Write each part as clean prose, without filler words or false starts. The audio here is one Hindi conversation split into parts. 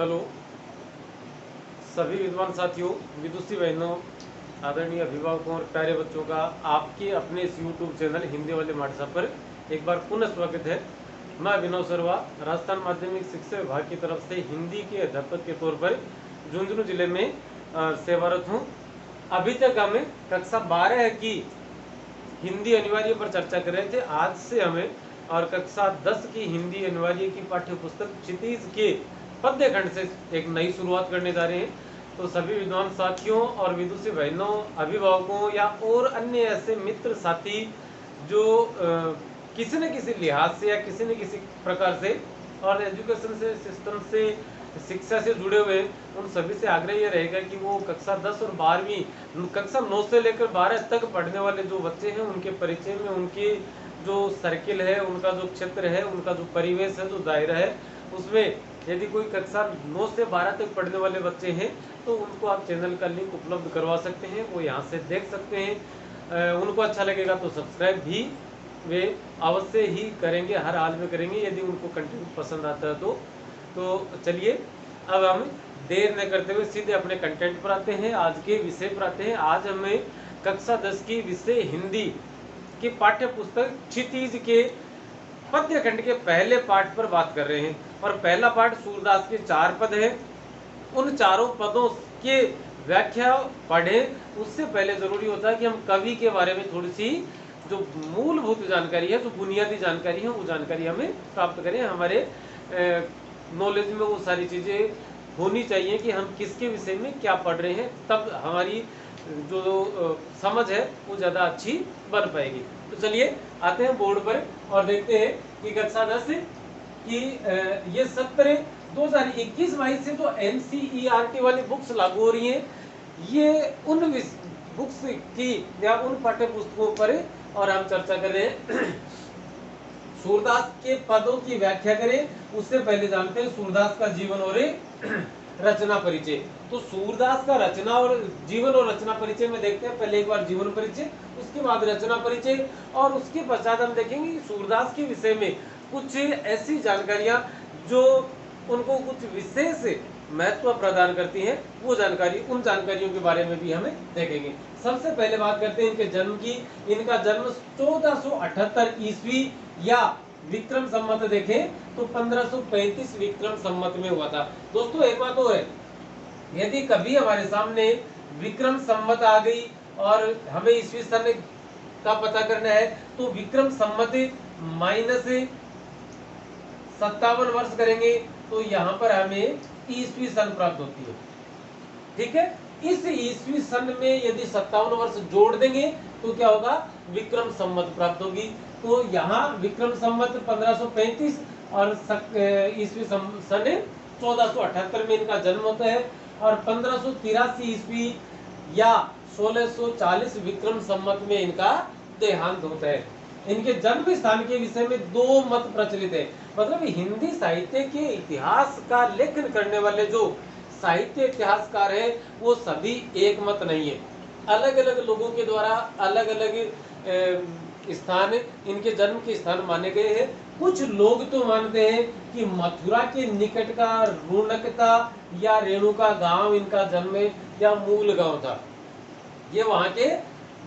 हेलो सभी विद्वान साथियों, विदुषी बहनों, आदरणीय अभिभावकों और प्यारे बच्चों का आपके अपने इस YouTube चैनल हिंदी वाले मार्सा पर एक बार पुनः स्वागत है। मैं अभिनव सर्वा राजस्थान माध्यमिक शिक्षा विभाग की तरफ से हिंदी के अध्यापक के तौर पर झुंझुनू जिले में सेवारत हूँ। अभी तक हमें कक्षा 12 की हिंदी अनिवार्य पर चर्चा कर रहे थे। आज से हमें और कक्षा 10 की हिंदी अनिवार्य की पाठ्य पुस्तक क्षितिज के पद्य खंड से एक नई शुरुआत करने जा रहे हैं। तो सभी विद्वान साथियों और विदुषी बहनों, अभिभावकों या और अन्य ऐसे मित्र साथी जो किसी न किसी लिहाज से या किसी न किसी प्रकार से और एजुकेशन से सिस्टम से शिक्षा से जुड़े हुए, उन सभी से आग्रह ये रहेगा कि वो कक्षा 10 और 12वीं, कक्षा 9 से लेकर 12 तक पढ़ने वाले जो बच्चे हैं उनके परिचय में उनकी जो सर्किल है, उनका जो क्षेत्र है, उनका जो परिवेश है, जो दायरा है, उसमें यदि कोई कक्षा 9 से 12 तक पढ़ने वाले बच्चे हैं तो उनको आप चैनल का लिंक उपलब्ध करवा सकते हैं। वो यहाँ से देख सकते हैं। उनको अच्छा लगेगा तो सब्सक्राइब भी वे अवश्य ही करेंगे, हर हाल में करेंगे यदि उनको कंटेंट पसंद आता है तो चलिए अब हम देर न करते हुए सीधे अपने कंटेंट पर आते हैं, आज के विषय पर आते हैं। आज हमें कक्षा 10 की विषय हिंदी की पाठ्य पुस्तक क्षितिज के पद्य खंड के पहले पाठ पर बात कर रहे हैं। और पहला पाठ सूरदास के 4 पद है। उन चारों पदों के व्याख्या पढ़ें उससे पहले जरूरी होता है कि हम कवि के बारे में थोड़ी सी जो मूलभूत जानकारी है, जो बुनियादी जानकारी है, वो जानकारी हमें प्राप्त करें। हमारे नॉलेज में वो सारी चीजें होनी चाहिए कि हम किसके विषय में क्या पढ़ रहे हैं, तब हमारी जो समझ है वो ज़्यादा अच्छी बन पाएगी। तो चलिए आते हैं बोर्ड पर और देखते हैं कि कक्षा 10 की ये सत्र 2021-22 से जो NCERT वाली बुक्स लागू हो रही हैं, ये उन बुक्स की या उन पाठ्य पुस्तकों पर और हम चर्चा कर रहे हैं। सूरदास के पदों की व्याख्या करें उससे पहले जानते हैं सूरदास का जीवन और रचना परिचय। तो सूरदास का रचना और जीवन और रचना परिचय में देखते हैं। पहले एक बार जीवन परिचय, उसके बाद रचना परिचय और उसके पश्चात हम देखेंगे सूरदास के विषय में कुछ ऐसी जानकारियां जो उनको कुछ विशेष महत्व प्रदान करती हैं। वो जानकारी, उन जानकारियों के बारे में भी हमें देखेंगे। सबसे पहले बात करते हैं इनके जन्म की। इनका जन्म 1478 ईस्वी या विक्रम संवत देखें तो 1535 विक्रम संवत में हुआ था। दोस्तों एक बात और है, यदि कभी हमारे सामने विक्रम संवत आ गई और हमें ईस्वी सन का पता करना है तो विक्रम संवत माइनस 57 वर्ष करेंगे तो यहाँ पर हमें ईस्वी सन प्राप्त होती है। ठीक है, इस ईस्वी सन में यदि 57 वर्ष जोड़ देंगे तो क्या होगा, विक्रम संवत प्राप्त होगी। तो यहाँ विक्रम संवत 1535 और ईस्वी सन 1478 में इनका जन्म होता है और 1583 ईस्वी या 1640 विक्रम संवत में इनका देहांत होता है। इनके जन्म स्थान के विषय में दो मत प्रचलित है। मतलब हिंदी साहित्य के इतिहास का लेखन करने वाले जो साहित्य इतिहासकार है वो सभी एक मत नहीं है। अलग अलग लोगों के द्वारा अलग अलग स्थान इनके जन्म के स्थान माने गए हैं। कुछ लोग तो मानते हैं कि मथुरा के निकट का रुणकता या रेणुका गांव इनका जन्म या मूल गांव था, ये वहां के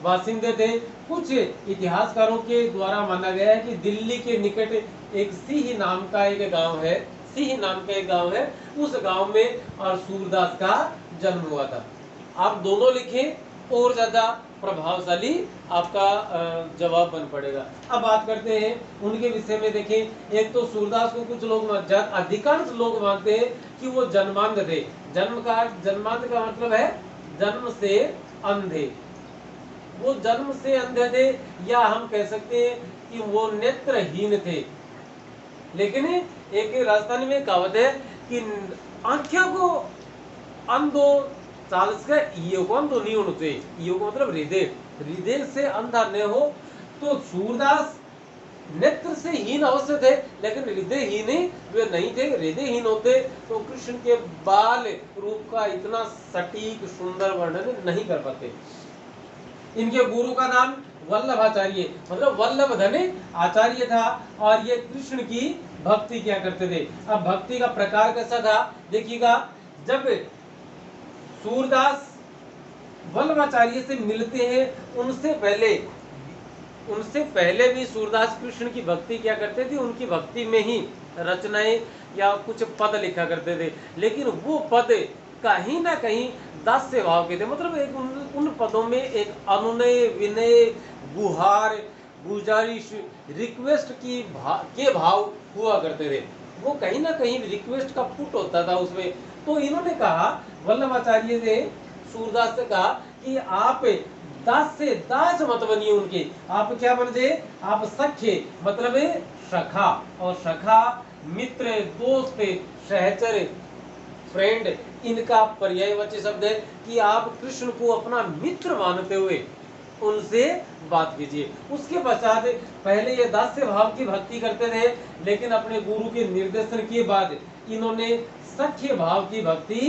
बासिंदे थे। कुछ इतिहासकारों के द्वारा माना गया है कि दिल्ली के निकट एक सिंह नाम का एक गांव है, सिंह नाम का एक गांव है, उस गांव में और सूरदास का जन्म हुआ था। आप दोनों लिखें और ज्यादा प्रभावशाली आपका जवाब बन पड़ेगा। अब बात करते हैं उनके विषय में। देखें, एक तो सूरदास को कुछ लोग, अधिकांश लोग मानते हैं कि वो जन्मांध थे। जन्मांध का मतलब है जन्म से अंधे। वो जन्म से अंधे थे या हम कह सकते हैं कि वो नेत्रहीन थे। लेकिन एक राजस्थानी में कहावत है कि आंखों को अंधो चालीस का ईयो को अंधो नहीं होना चाहिए। ईयो को मतलब हृदय से अंधा न हो। तो सूरदास नेत्र से हीन अवश्य थे लेकिन हृदयहीन वे नहीं थे। हृदयहीन होते तो कृष्ण के बाल रूप का इतना सटीक सुंदर वर्णन नहीं कर पाते। इनके गुरु का नाम वल्लभाचार्य मतलब वल्लभ धन आचार्य था और ये कृष्ण की भक्ति किया करते थे। अब भक्ति का प्रकार कैसा था देखिएगा, जब सूरदास वल्लभाचार्य से मिलते हैं उनसे पहले भी सूरदास कृष्ण की भक्ति क्या करते थे, उनकी भक्ति में ही रचनाएं या कुछ पद लिखा करते थे, लेकिन वो पद कहीं ना कहीं दास्य भाव के थे। मतलब एक उन पदों में एक अनुनय, विनय, गुहार, गुजारिश, रिक्वेस्ट के भाव हुआ करते थे। वो कहीं ना कहीं रिक्वेस्ट का पुट होता था उसमें। तो इन्होंने कहा, वल्लभाचार्य ने सूरदास से कहा कि आप दास से दास मत बनिए उनके, आप क्या बन जाए, आप सख्य मतलब सखा, और सखा मित्र, दोस्त, सहचर, फ्रेंड, इनका पर्यायवाची शब्द है कि आप कृष्ण को अपना मित्र मानते हुए उनसे बात कीजिए। उसके पश्चात पहले ये दास्य भाव की भक्ति करते थे, लेकिन अपने गुरु के निर्देशन के बाद इन्होंने सख्य भाव की भक्ति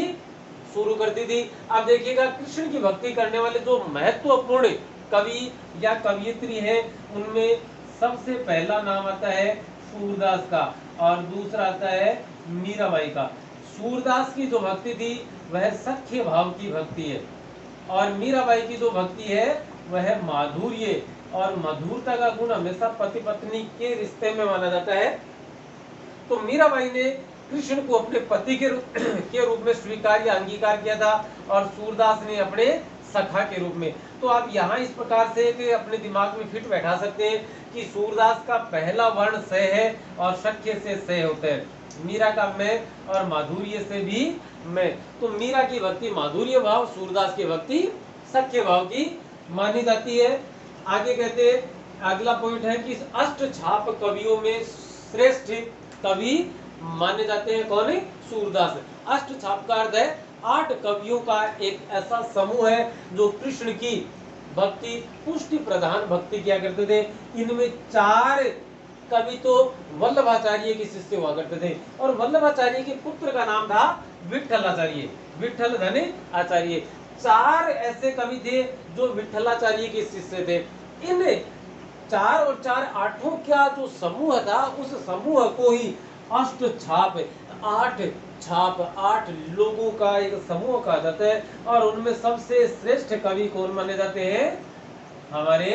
शुरू कर दी थी। अब देखिएगा, कृष्ण की भक्ति करने वाले जो महत्वपूर्ण कवि या कवियत्री है, उनमें सबसे पहला नाम आता है सूरदास का और दूसरा आता है मीराबाई का। सूरदास की जो भक्ति थी वह सख्य भाव की भक्ति है, और मीराबाई की जो भक्ति है वह माधुर्य और मधुरता का गुण हमेशा पति पत्नी के रिश्ते में माना जाता है। तो मीराबाई ने कृष्ण को अपने पति के रूप में स्वीकार या अंगीकार किया था, और सूरदास ने अपने सखा के रूप में। तो आप यहाँ इस प्रकार से कि अपने दिमाग में फिट बैठा सकते हैं कि सूरदास का पहला वर्ण स है और सख्य से स होता है, मीरा का मैं और माधुर्य से भी मैं। तो मीरा की भक्ति माधुर्य भाव, सूरदास की भक्ति सख्य भाव की मानी जाती है। आगे कहते हैं, अगला पॉइंट है कि अष्ट छाप कवियों में श्रेष्ठ कवि माने जाते हैं कौन है, सूरदास। अष्ट छाप का अर्थ है 8 कवियों का एक ऐसा समूह है जो कृष्ण की भक्ति पुष्टि प्रधान भक्ति किया करते थे। इनमें 4 कवि तो वल्लभाचार्य के शिष्य हुआ करते थे, और वल्लभाचार्य के पुत्र का नाम था विठ्ठलाचार्य, विठ्ठल धन आचार्य। 4 ऐसे कवि थे जो विठ्ठलाचार्य के शिष्य थे। इन 4 और 4 8 का जो समूह था, उस समूह को ही अष्ट छाप, 8 छाप, 8 लोगों का एक समूह कहा जाता है। और उनमें सबसे श्रेष्ठ कवि कौन माने जाते हैं, हमारे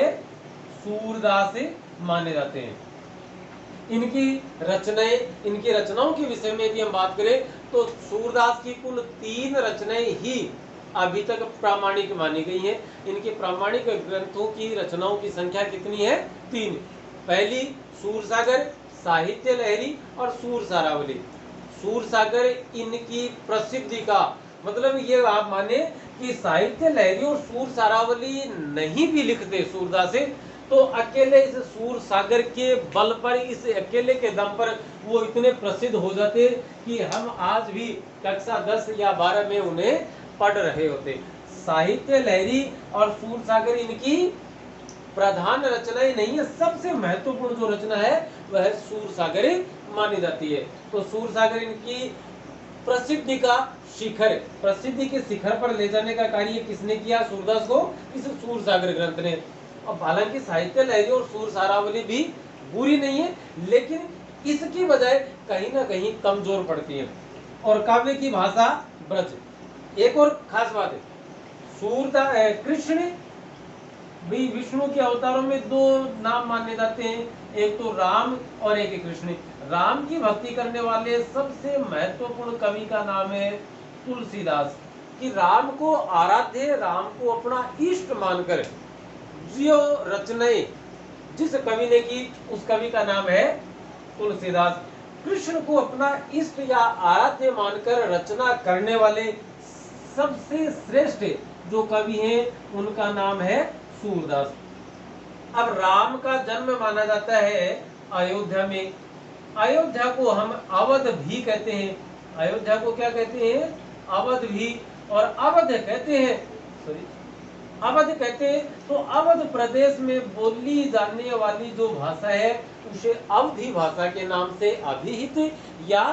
सूरदास माने जाते हैं। इनकी रचनाओं के विषय में यदि हम बात करें तो सूरदास की कुल 3 रचनाएं ही अभी तक प्रामाणिक मानी गई हैं। इनके प्रामाणिक ग्रंथों की रचनाओं की संख्या कितनी है, 3। पहली सूरसागर, साहित्य लहरी और सूर सारावली। सूरसागर इनकी प्रसिद्धि का मतलब ये आप माने कि साहित्य लहरी और सूर सारावली नहीं भी लिखते सूरदास से, तो अकेले इस सूर सागर के बल पर, इस अकेले के दम पर वो इतने प्रसिद्ध हो जाते कि हम आज भी कक्षा 10 या 12 में उन्हें पढ़ रहे होते। साहित्य लहरी और सूर सागर इनकी प्रधान रचनाएं नहीं है, सबसे महत्वपूर्ण जो रचना है वह सूर सागर मानी जाती है। तो सूर सागर इनकी प्रसिद्धि का शिखर, प्रसिद्धि के शिखर पर ले जाने का कार्य किसने किया, सूरदास को, इस सूर सागर ग्रंथ ने। अब हालांकि साहित्य लहरी और सूर सारावली भी बुरी नहीं है, लेकिन इसकी बजाय कहीं ना कहीं कमजोर पड़ती है। और काव्य की भाषा ब्रज। एक और खास बात है, कृष्ण भी विष्णु के अवतारों में 2 नाम माने जाते हैं, एक तो राम और एक कृष्ण। राम की भक्ति करने वाले सबसे महत्वपूर्ण कवि का नाम है तुलसीदास, कि राम को आराध्य, राम को अपना इष्ट मानकर जो रचनाएं जिस कवि ने की, उस कवि का नाम है तुलसीदास। कृष्ण को अपना इष्ट या आराध्य मानकर रचना करने वाले सबसे श्रेष्ठ जो कवि हैं उनका नाम है सूरदास। अब राम का जन्म माना जाता है अयोध्या में। अयोध्या को हम अवध भी कहते हैं। अयोध्या को क्या कहते हैं, अवध भी। और अवध कहते हैं, अवध कहते हैं तो अवध प्रदेश में बोली जाने वाली जो भाषा है उसे अवधी भाषा के नाम से अभिहित या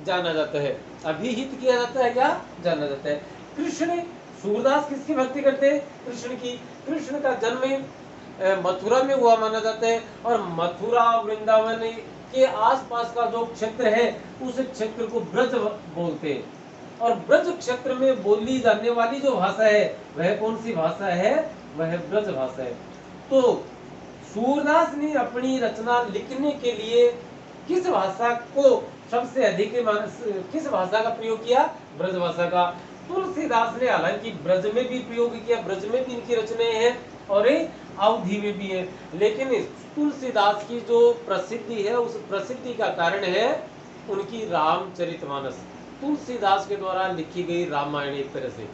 जाना जाता है, अभिहित किया जाता है या जाना जाता है। कृष्ण, सूरदास किसकी भक्ति करते हैं, कृष्ण की। कृष्ण का जन्म मथुरा में हुआ माना जाता है, और मथुरा वृंदावन के आसपास का जो क्षेत्र है उस क्षेत्र को ब्रज बोलते हैं। और ब्रज क्षेत्र में बोली जाने वाली जो भाषा है वह कौन सी भाषा है? वह ब्रज भाषा है। तो सूरदास ने अपनी रचना लिखने के लिए किस भाषा को सबसे अधिक किस भाषा का प्रयोग किया? ब्रज भाषा का। तुलसीदास ने हालांकि ब्रज में भी प्रयोग किया, ब्रज में भी इनकी रचनाएं हैं और अवधि में भी है, लेकिन तुलसीदास की जो प्रसिद्धि है उस प्रसिद्धि का कारण है उनकी रामचरितमानस, तुलसीदास के द्वारा लिखी गई रामायण। एक तरह से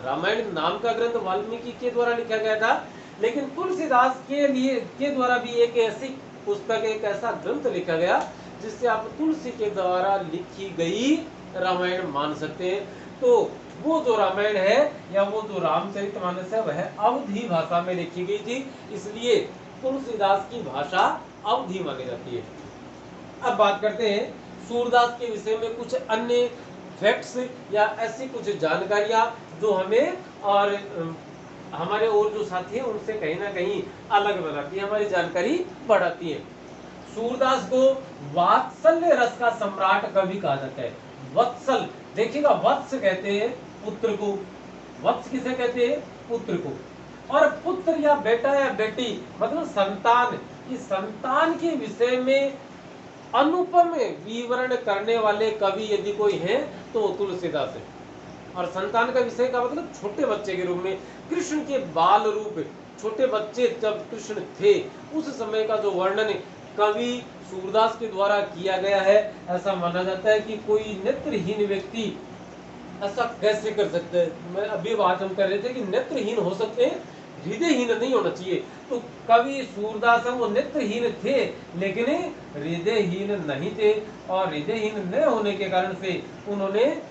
रामायण नाम का ग्रंथ वाल्मीकि के द्वारा लिखा गया था, लेकिन तुलसीदास के द्वारा भी एक ऐसी पुस्तक, एक ऐसा ग्रंथ लिखा गया जिससे आप तुलसी के द्वारा लिखी गई रामायण मान सकते हैं। तो वो जो रामायण है या वो जो रामचरितमानस है वह अवधी भाषा में लिखी गई थी, इसलिए तुलसीदास की भाषा अवधी मानी जाती है। अब बात करते हैं सूरदास के विषय में कुछ अन्य फैक्ट्स या ऐसी कुछ जानकारियां जो हमें और हमारे और जो साथी हैं उनसे कहीं ना कहीं अलग बनाती है, हमारी जानकारी बढ़ाती है। सूरदास को वात्सल्य रस का सम्राट कवि कहा जाता है। वत्सल, देखिएगा, वत्स कहते हैं पुत्र को, वत्स किसे कहते हैं? पुत्र को। और पुत्र या बेटा या बेटी मतलब संतान, इस संतान के विषय में अनुपम विवरण करने वाले कवि यदि कोई है तो वो तुलसीदास है। और संतान का विषय का मतलब छोटे बच्चे के रूप में, कृष्ण के बाल रूप, छोटे बच्चे जब कृष्ण थे उस समय का जो वर्णन कवि सूरदास के द्वारा किया गया है। ऐसा माना जाता है कि कोई नेत्रहीन व्यक्ति ऐसा कैसे कर सकता है? मैं अभी बात हम कर रहे थे कि नेत्रहीन हो सकते हैं, हृदयहीन नहीं होना चाहिए। तो कवि सूरदास वो नेत्रहीन थे लेकिन हृदयहीन नहीं थे, और हृदयहीन न होने के कारण से उन्हें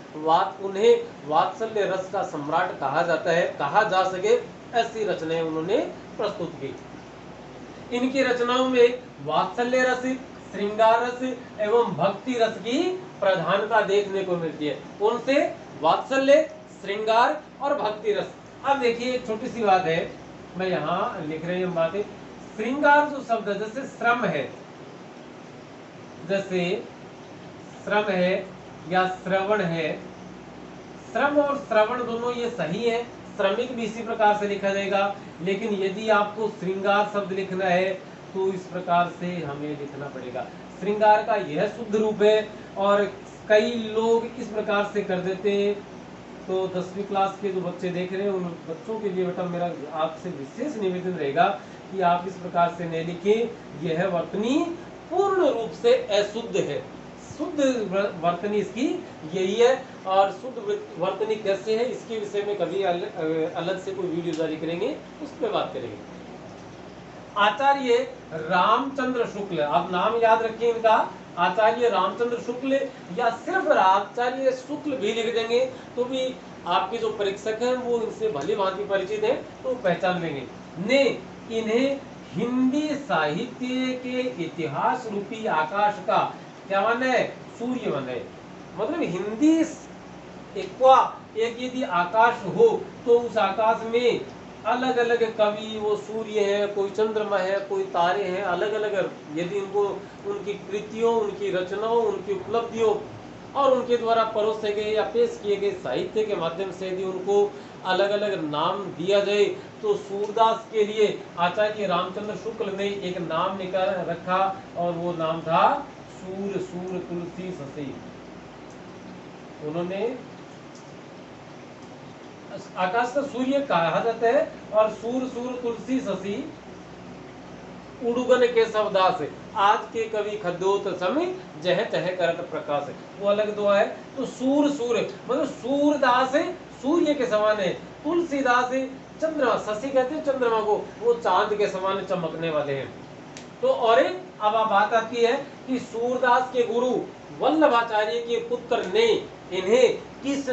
वात्सल्य रस का सम्राट कहा जाता है, कहा जा सके ऐसी रचनाएं उन्होंने प्रस्तुत की। इनकी रचनाओं में वात्सल्य रस, श्रृंगार रस एवं भक्ति रस की प्रधानता देखने को मिलती है। कौन से? वात्सल्य, श्रृंगार और भक्ति रस। अब देखिए एक छोटी सी बात है, मैं यहाँ लिख रही हूँ बातें। श्रृंगार जो शब्द है, जैसे श्रम है, जैसे श्रम है या श्रवण है, श्रम और श्रवण दोनों ये सही है, श्रमिक भी इसी प्रकार से लिखा जाएगा। लेकिन यदि आपको श्रृंगार शब्द लिखना है तो इस प्रकार से हमें लिखना पड़ेगा। श्रृंगार का यह शुद्ध रूप है, और कई लोग इस प्रकार से कर देते हैं। तो 10वीं क्लास के जो बच्चे देख रहे हैं उन बच्चों के लिए बेटा मेरा आपसे विशेष निवेदन रहेगा कि आप इस प्रकार से नहीं लिखें, यह वर्तनी पूर्ण रूप से अशुद्ध है। शुद्ध वर्तनी इसकी यही है, और शुद्ध वर्तनी कैसे है इसके विषय में कभी अलग से कोई वीडियो जारी करेंगे, उस पर बात करेंगे। आचार्य रामचंद्र शुक्ल, आप नाम याद रखिए इनका, आचार्य रामचंद्र शुक्ल, या सिर्फ आचार्य शुक्ल भी लिख देंगे तो भी आपके जो परीक्षक हैं वो इनसे भली भांति परिचित है तो पहचान लेंगे। ने इन्हें हिंदी साहित्य के इतिहास रूपी आकाश का क्या मन है? सूर्य मन है। मतलब हिंदी एक यदि आकाश हो तो उस आकाश में अलग अलग कवि, वो सूर्य है, कोई चंद्रमा है, कोई तारे हैं, अलग अलग यदि इनको उनकी कृतियों, उनकी रचनाओं, उनकी उपलब्धियों और उनके द्वारा परोसे गए या पेश किए गए साहित्य के माध्यम से यदि उनको अलग अलग नाम दिया जाए तो सूरदास के लिए आचार्य रामचंद्र शुक्ल ने एक नाम निकाल रखा और वो नाम था सूर सूर तुलसी ससी। उन्होंने आकाश का सूर्य कहा जाता है, और सूर सूर तुलसी ससी उड़ुगन के शब्दास, आज के कवि खद्योत समय जह तह करत प्रकाश, वो अलग दुआ है। तो सूर सूर मतलब सूरदास सूर्य के समान है, तुलसीदास चंद्रमा, शशि कहते हैं चंद्रमा को, वो चांद के समान चमकने वाले हैं। तो और अब बात आती है कि सूरदास के गुरु वल्लभाचार्य के पुत्र ने इन्हें किस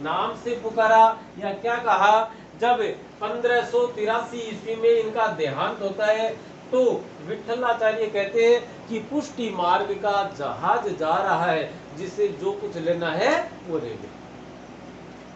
नाम से पुकारा या क्या कहा? जब 1583 ईस्वी में इनका देहांत होता है तो विठलाचार्य कहते हैं कि पुष्टि मार्ग का जहाज जा रहा है, जिसे जो कुछ लेना है वो ले ले।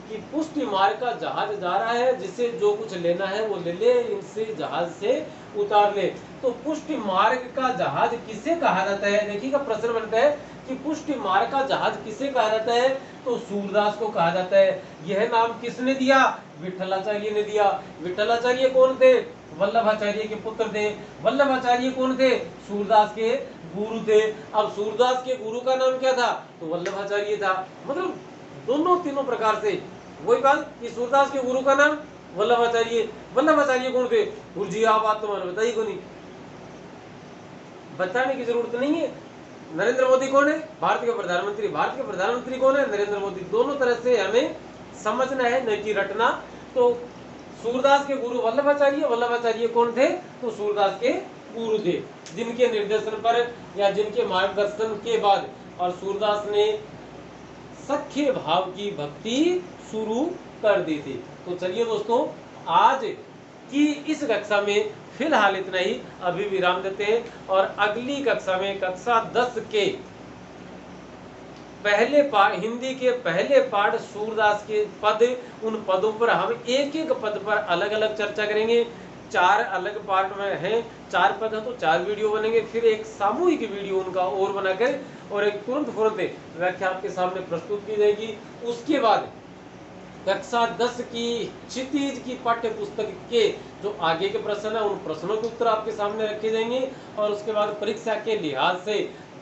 कि पुष्टि मार्ग का जहाज जा रहा है, जिसे जो कुछ लेना है वो ले ले, इनसे जहाज से उतार ले। तो पुष्टि मार्ग का जहाज किसे कहा जाता है? देखिएगा प्रश्न बनता है कि पुष्टि मार्ग का जहाज किसे कहा जाता है? तो सूरदास को कहा जाता है। यह नाम किसने दिया? विठलाचार्य ने दिया। विठलाचार्य कौन थे? वल्लभाचार्य के पुत्र थे। वल्लभाचार्य कौन थे? सूरदास के गुरु थे। अब सूरदास के गुरु का नाम क्या था? तो वल्लभाचार्य था। मतलब दोनों तीनों प्रकार से वही बात कि सूरदास के गुरु का नाम वल्लभाचार्य। वल्लभाचार्य कौन थे? गुरुजी आप बात तो मैंने बताई को नहीं, बताने की जरूरत नहीं है। नरेंद्र मोदी कौन है? भारत के प्रधानमंत्री। भारत के प्रधानमंत्री कौन है? नरेंद्र मोदी। दोनों तरह से हमें समझना है, न कि रटना। तो सूरदास के गुरु वल्लभाचार्य। वल्लभाचार्य कौन थे? तो सूरदास के गुरु थे, जिनके निर्देशन पर या जिनके मार्गदर्शन के बाद और सूरदास ने सख्य भाव की भक्ति शुरू कर दी थी। तो चलिए दोस्तों, आज की इस कक्षा में फिलहाल इतना ही, अभी विराम देते हैं और अगली कक्षा में कक्षा 10 के पहले पाठ, हिंदी के पहले पाठ सूरदास के पद, उन पदों पर हम एक एक पद पर अलग अलग चर्चा करेंगे। 4 अलग पार्ट में हैं, 4 पद हैं तो 4 वीडियो बनेंगे, फिर एक सामूहिक वीडियो उनका और बनाकर और एक तुरंत व्याख्या आपके सामने प्रस्तुत की जाएगी। उसके बाद कक्षा 10 की क्षितिज की पाठ्य पुस्तक के जो आगे के प्रश्न है, उन प्रश्नों के उत्तर आपके सामने रखे जाएंगे और उसके बाद परीक्षा के लिहाज से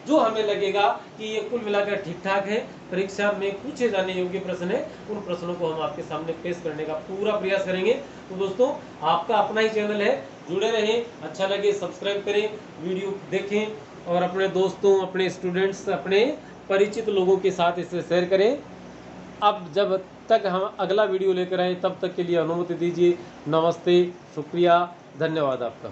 जो हमें लगेगा कि ये कुल मिलाकर ठीक ठाक है, परीक्षा में पूछे जाने योग्य प्रश्न है, उन प्रश्नों को हम आपके सामने पेश करने का पूरा प्रयास करेंगे। तो दोस्तों, आपका अपना ही चैनल है, जुड़े रहें, अच्छा लगे सब्सक्राइब करें, वीडियो देखें और अपने दोस्तों, अपने स्टूडेंट्स, अपने परिचित लोगों के साथ इसे शेयर करें। अब जब तक हम अगला वीडियो लेकर आए तब तक के लिए अनुमति दीजिए। नमस्ते, शुक्रिया, धन्यवाद आपका।